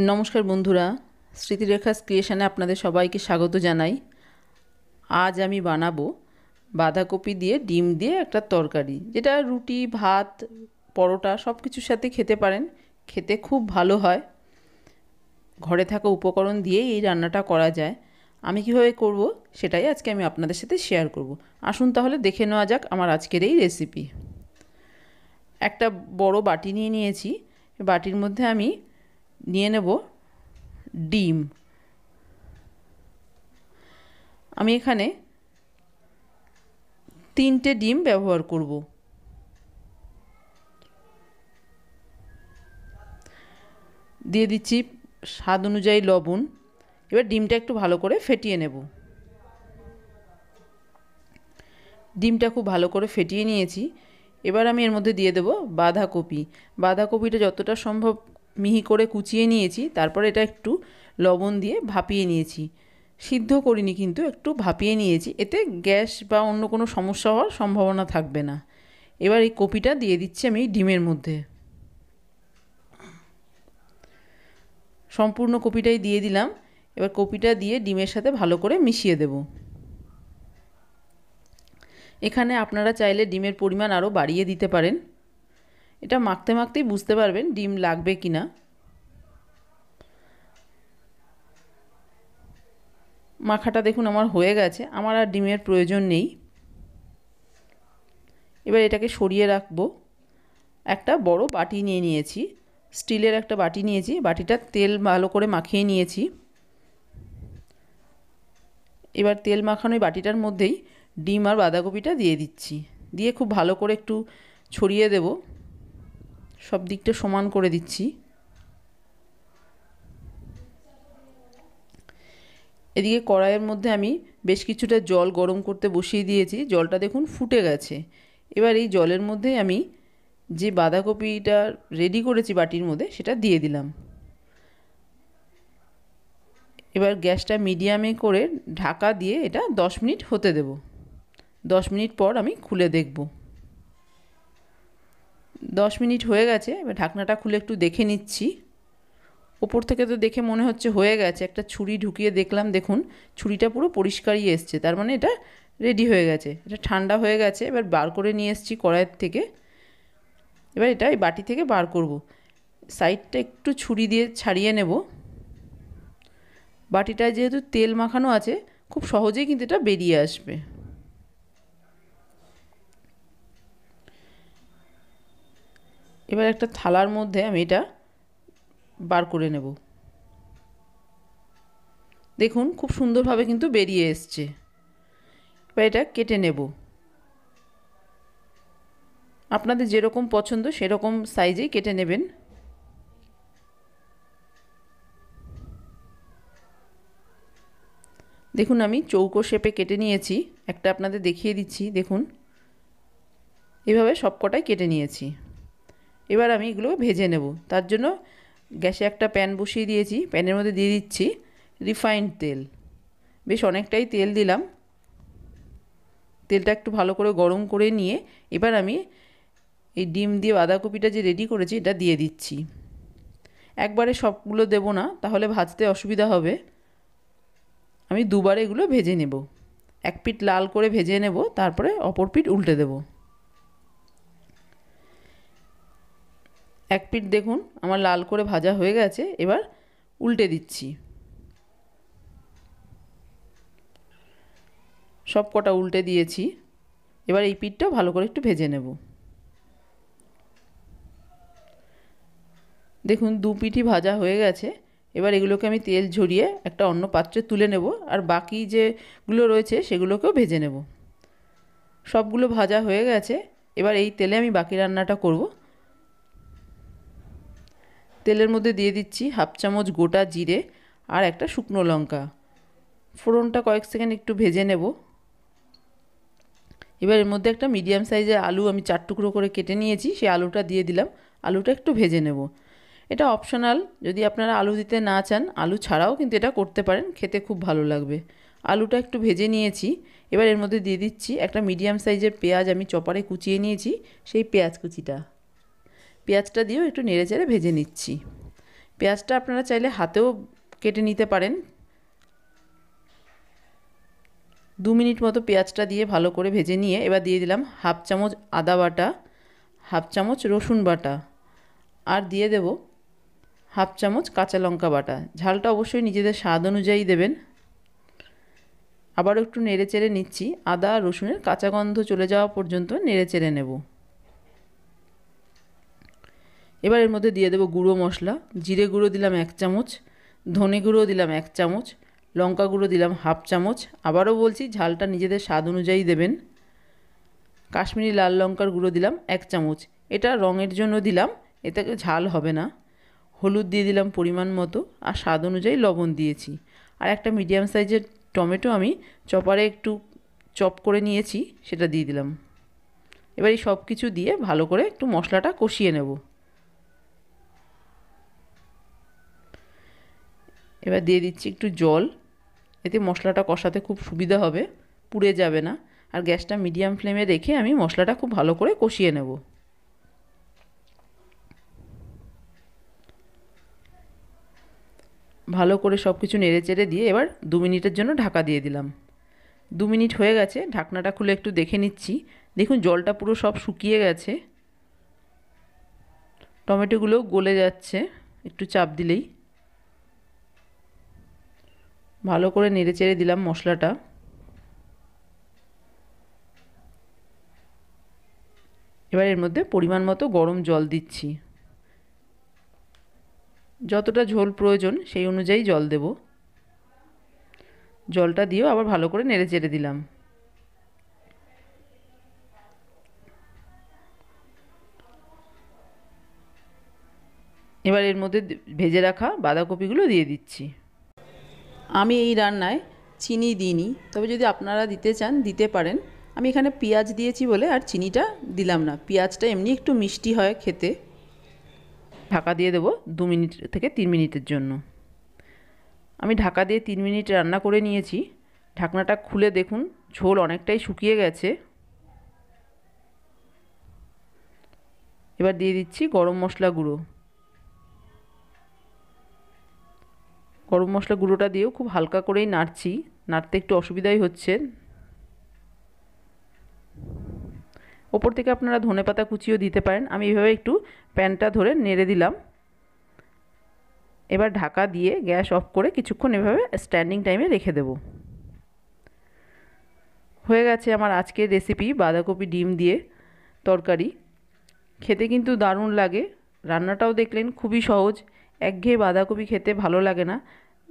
নমস্কার বন্ধুরা, স্মৃতিরেখা ক্রিয়েশনে আপনাদের সবাইকে স্বাগত জানাই। আজ আমি বানাবো বাঁধাকপি দিয়ে ডিম দিয়ে একটা তরকারি, যেটা রুটি, ভাত, পরোটা সব কিছুর সাথে খেতে পারেন। খেতে খুব ভালো হয়। ঘরে থাকা উপকরণ দিয়েই এই রান্নাটা করা যায়। আমি কীভাবে করব সেটাই আজকে আমি আপনাদের সাথে শেয়ার করব। আসুন তাহলে দেখে নেওয়া যাক আমার আজকের এই রেসিপি। একটা বড় বাটি নিয়ে নিয়েছি। বাটির মধ্যে আমি নিয়ে নেব ডিম। আমি এখানে 3টে ডিম ব্যবহার করব। দিয়ে দিচ্ছি স্বাদ অনুযায়ী লবণ। এবার ডিমটা একটু ভালো করে ফেটিয়ে নেব। ডিমটা খুব ভালো করে ফেটিয়ে নিয়েছি। এবার আমি এর মধ্যে দিয়ে দেব বাঁধাকপি। বাঁধাকপিটা যতটা সম্ভব মিহি করে কুচিয়ে নিয়েছি, তারপরে এটা একটু লবণ দিয়ে ভাপিয়ে নিয়েছি। সিদ্ধ করিনি, কিন্তু একটু ভাপিয়ে নিয়েছি। এতে গ্যাস বা অন্য কোনো সমস্যা হওয়ার সম্ভাবনা থাকবে না। এবার এই কপিটা দিয়ে দিচ্ছি আমি ডিমের মধ্যে। সম্পূর্ণ কপিটাই দিয়ে দিলাম। এবার কপিটা দিয়ে ডিমের সাথে ভালো করে মিশিয়ে দেব। এখানে আপনারা চাইলে ডিমের পরিমাণ আরও বাড়িয়ে দিতে পারেন। এটা মাখতে মাখতেই বুঝতে পারবেন ডিম লাগবে কি না। মাখাটা দেখুন আমার হয়ে গেছে, আমার আর ডিমের প্রয়োজন নেই। এবার এটাকে সরিয়ে রাখবো। একটা বড় বাটি নিয়ে নিয়েছি, স্টিলের একটা বাটি নিয়েছি। বাটিটা তেল ভালো করে মাখিয়ে নিয়েছি। এবার তেল মাখানো বাটিটার মধ্যেই ডিম আর বাঁধাকপিটা দিয়ে দিচ্ছি। দিয়ে খুব ভালো করে একটু ছড়িয়ে দেব। সব দিকটা সমান করে দিচ্ছি। এদিকে কড়াইয়ের মধ্যে আমি বেশ কিছুটা জল গরম করতে বসিয়ে দিয়েছি। জলটা দেখুন ফুটে গেছে। এবার এই জলের মধ্যে আমি যে বাঁধাকপিটা রেডি করেছি বাটির মধ্যে, সেটা দিয়ে দিলাম। এবার গ্যাসটা মিডিয়ামে করে ঢাকা দিয়ে এটা 10 মিনিট হতে দেব। 10 মিনিট পর আমি খুলে দেখব। 10 মিনিট হয়ে গেছে। এবার ঢাকনাটা খুলে একটু দেখে নিচ্ছি। ওপর থেকে তো দেখে মনে হচ্ছে হয়ে গেছে। একটা ছুরি ঢুকিয়ে দেখলাম, দেখুন ছুরিটা পুরো পরিষ্কারই এসছে। তার মানে এটা রেডি হয়ে গেছে। এটা ঠান্ডা হয়ে গেছে। এবার বার করে নিয়ে এসেছি কড়াইয়ের থেকে। এবার এটা এই বাটি থেকে বার করব। সাইডটা একটু ছুরি দিয়ে ছাড়িয়ে নেব। বাটিটায় যেহেতু তেল মাখানো আছে, খুব সহজেই কিন্তু এটা বেরিয়ে আসবে। এবার একটা থালার মধ্যে আমি এটা বার করে নেব। দেখুন খুব সুন্দরভাবে কিন্তু বেরিয়ে এসছে। এবার এটা কেটে নেব। আপনাদের যেরকম পছন্দ সেরকম সাইজেই কেটে নেবেন। দেখুন আমি চৌকো শেপে কেটে নিয়েছি। একটা আপনাদের দেখিয়ে দিচ্ছি, দেখুন এভাবে সব কটাই কেটে নিয়েছি। এবার আমি এগুলো ভেজে নেব। তার জন্য গ্যাসে একটা প্যান বসিয়ে দিয়েছি। প্যানের মধ্যে দিয়ে দিচ্ছি রিফাইন্ড তেল। বেশ অনেকটাই তেল দিলাম। তেলটা একটু ভালো করে গরম করে নিয়ে এবার আমি এই ডিম দিয়ে বাঁধাকপিটা যে রেডি করেছি এটা দিয়ে দিচ্ছি। একবারে সবগুলো দেব না, তাহলে ভাজতে অসুবিধা হবে। আমি দুবারে এগুলো ভেজে নেব। এক পিঠ লাল করে ভেজে নেব, তারপরে অপর পিঠ উল্টে দেব। এক পিঠ দেখুন আমার লাল করে ভাজা হয়ে গেছে। এবার উল্টে দিচ্ছি। সব কটা উল্টে দিয়েছি। এবার এই পিঠটাও ভালো করে একটু ভেজে নেব। দেখুন দু পিঠই ভাজা হয়ে গেছে। এবার এগুলোকে আমি তেল ঝরিয়ে একটা অন্য পাত্রে তুলে নেব, আর বাকি যেগুলো রয়েছে সেগুলোকেও ভেজে নেব। সবগুলো ভাজা হয়ে গেছে। এবার এই তেলে আমি বাকি রান্নাটা করব। তেলের মধ্যে দিয়ে দিচ্ছি হাফ চামচ গোটা জিরে আর একটা শুকনো লঙ্কা। ফোড়নটা কয়েক সেকেন্ড একটু ভেজে নেব। এবার এর মধ্যে একটা মিডিয়াম সাইজের আলু আমি 4 টুকরো করে কেটে নিয়েছি, সেই আলুটা দিয়ে দিলাম। আলুটা একটু ভেজে নেব। এটা অপশনাল, যদি আপনারা আলু দিতে না চান আলু ছাড়াও কিন্তু এটা করতে পারেন, খেতে খুব ভালো লাগবে। আলুটা একটু ভেজে নিয়েছি। এবার এর মধ্যে দিয়ে দিচ্ছি একটা মিডিয়াম সাইজের পেঁয়াজ আমি চপারে কুচিয়ে নিয়েছি, সেই পেঁয়াজ কুচিটা। পেঁয়াজটা দিয়েও একটু নেড়েচেড়ে ভেজে নিচ্ছি। পেঁয়াজটা আপনারা চাইলে হাতেও কেটে নিতে পারেন। 2 মিনিট মতো পেঁয়াজটা দিয়ে ভালো করে ভেজে নিয়ে এবার দিয়ে দিলাম হাফ চামচ আদা বাটা, হাফ চামচ রসুন বাটা, আর দিয়ে দেব হাফ চামচ কাঁচা লঙ্কা বাটা। ঝালটা অবশ্যই নিজেদের স্বাদ অনুযায়ী দেবেন। আবারও একটু নেড়ে চেড়ে নিচ্ছি, আদা আর রসুনের কাঁচা গন্ধ চলে যাওয়া পর্যন্ত নেড়ে চেড়ে নেব। এবার এর মধ্যে দিয়ে দেব গুঁড়ো মশলা। জিরে গুঁড়ো দিলাম 1 চামচ, ধনে গুঁড়ো দিলাম 1 চামচ, লঙ্কা গুঁড়ো দিলাম হাফ চামচ। আবারও বলছি, ঝালটা নিজেদের স্বাদ অনুযায়ী দেবেন। কাশ্মীরি লাল লঙ্কার গুঁড়ো দিলাম 1 চামচ, এটা রঙের জন্য দিলাম, এতে ঝাল হবে না। হলুদ দিয়ে দিলাম পরিমাণ মতো, আর স্বাদ অনুযায়ী লবণ দিয়েছি। আর একটা মিডিয়াম সাইজের টমেটো আমি চপারে একটু চপ করে নিয়েছি, সেটা দিয়ে দিলাম। এবার এই সব কিছু দিয়ে ভালো করে একটু মশলাটা কষিয়ে নেব। এবার দিয়ে দিচ্ছি একটু জল, এতে মশলাটা কষাতে খুব সুবিধা হবে, পুড়ে যাবে না। আর গ্যাসটা মিডিয়াম ফ্লেমে রেখে আমি মশলাটা খুব ভালো করে কষিয়ে নেব। ভালো করে সব কিছু নেড়ে চেড়ে দিয়ে এবার 2 মিনিটের জন্য ঢাকা দিয়ে দিলাম। 2 মিনিট হয়ে গেছে, ঢাকনাটা খুলে একটু দেখে নিচ্ছি। দেখুন জলটা পুরো সব শুকিয়ে গেছে, টমেটোগুলো গলে যাচ্ছে একটু চাপ দিলেই। ভালো করে নেড়ে চেড়ে দিলাম মশলাটা। এবার এর মধ্যে পরিমাণ মতো গরম জল দিচ্ছি। যতটা ঝোল প্রয়োজন সেই অনুযায়ী জল দেব। জলটা দিয়েও আবার ভালো করে নেড়ে চেড়ে দিলাম। এবার এর মধ্যে ভেজে রাখা বাঁধাকপিগুলো দিয়ে দিচ্ছি। আমি এই রান্নায় চিনি দিইনি, তবে যদি আপনারা দিতে চান দিতে পারেন। আমি এখানে পেঁয়াজ দিয়েছি বলে আর চিনিটা দিলাম না। পেঁয়াজটা এমনি একটু মিষ্টি হয় খেতে। ঢাকা দিয়ে দেবো 2 মিনিট থেকে 3 মিনিটের জন্য। আমি ঢাকা দিয়ে 3 মিনিট রান্না করে নিয়েছি। ঢাকনাটা খুলে দেখুন ঝোল অনেকটাই শুকিয়ে গেছে। এবার দিয়ে দিচ্ছি গরম মশলা গুঁড়ো। গরম মশলা গুঁড়োটা দিয়েও খুব হালকা করেই নাড়ছি, নাড়তে একটু অসুবিধাই হচ্ছে। ওপর থেকে আপনারা ধনেপাতা কুচিও দিতে পারেন। আমি এইভাবে একটু প্যানটা ধরে নেড়ে দিলাম। এবার ঢাকা দিয়ে গ্যাস অফ করে কিছুক্ষণ এভাবে স্ট্যান্ডিং টাইমে রেখে দেব। হয়ে গেছে আমার আজকের রেসিপি বাঁধাকপি ডিম দিয়ে তরকারি। খেতে কিন্তু দারুণ লাগে। রান্নাটাও দেখলেন খুবই সহজ। একঘেয়ে বাঁধাকপি খেতে ভালো লাগে না,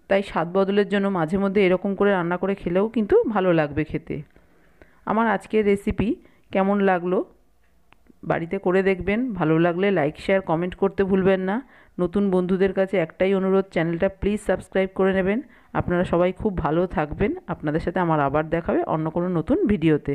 তাই স্বাদ বদলের জন্য মাঝে মধ্যে এরকম করে রান্না করে খেলেও কিন্তু ভালো লাগবে খেতে। আমার আজকের রেসিপি কেমন লাগলো বাড়িতে করে দেখবেন। ভালো লাগলে লাইক শেয়ার কমেন্ট করতে ভুলবেন না। নতুন বন্ধুদের কাছে একটাই অনুরোধ, চ্যানেলটা প্লিজ সাবস্ক্রাইব করে নেবেন। আপনারা সবাই খুব ভালো থাকবেন। আপনাদের সাথে আমার আবার দেখা হবে অন্য কোনো নতুন ভিডিওতে।